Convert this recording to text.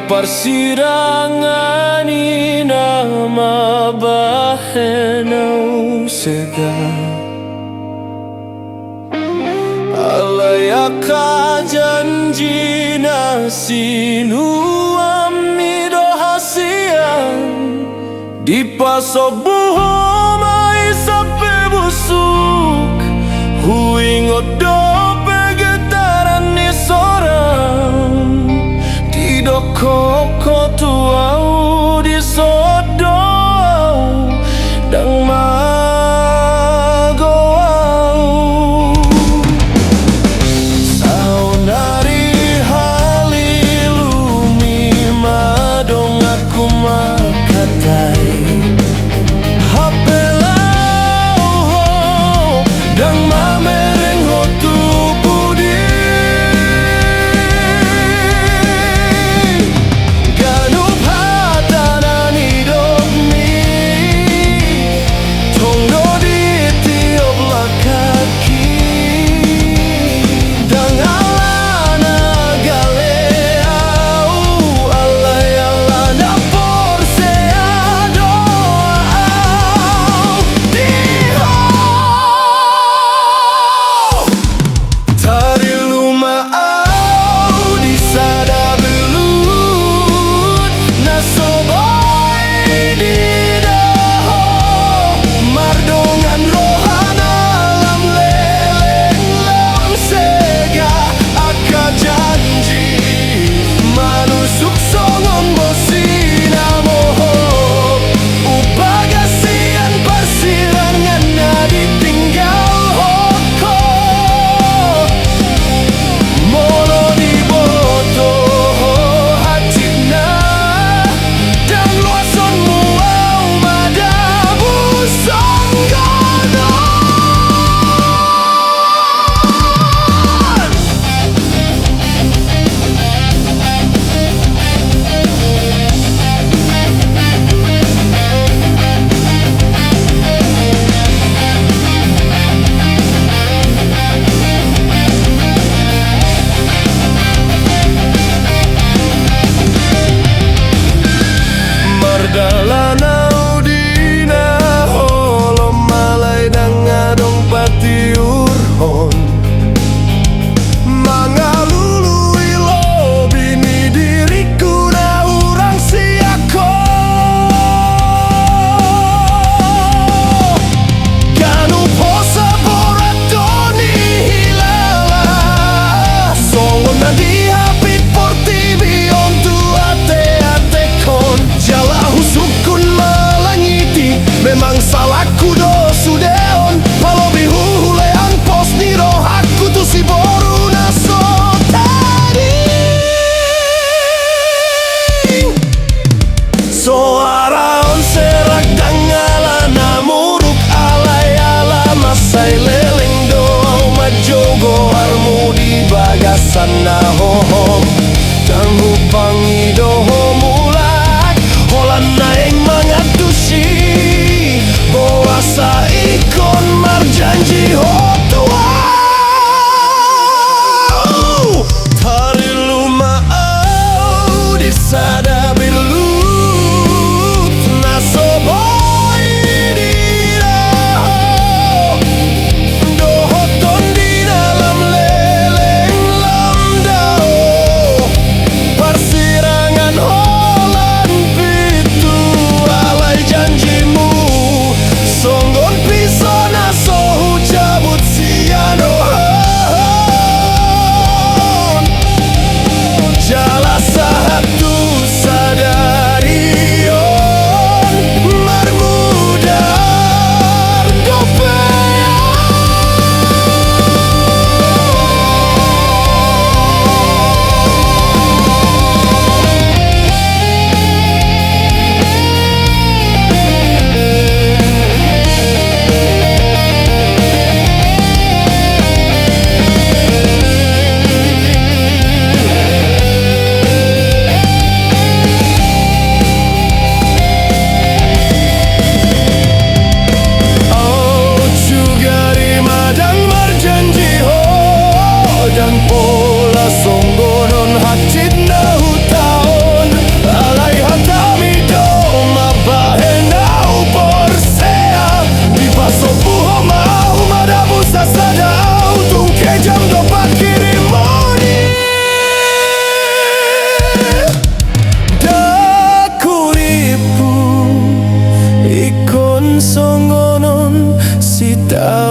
persidangan nama bahenau sega alayaka janjina sinu amido hasian di pasobuho mai sape busuk huingodo pegetaran ni sorang tidak koko tuau di sodau dang magoau saunari halilumi madong aku makatai hapelau dang mamereng hotu budi ganup hatanan hidupmi tongdo di tiap lakaki dang alana galeau alay alana porseado diho tari lumaau di sada belut nasoboy di daho mardongan rohana lam leleng lam sega aka janji manusuk songon bosina moho upagasian persilangan na ditinggal hoko molo di boto hacina dan luason muau madabu songgono Mardalanau dina holo malai dang ngadong patiurhon mangalului lobini diriku na urang siako kanu posa boratoni hilala songon na dihapit portibi ontu ate kon jala husukun malangiti memang salahku do sudeon palobi huhulean pos niro aku tu si boru naso tadi soaraon serak dangalana muruk alay alama say leleng doau majogo armu di bagasan na hohom dan hupangi doho mulak holan naeng mangatusi boasa ikon marjanji hotua tari lumaau di sada belut nasoboy di daho dohoton di dalam leleng lam dao persirangan dalam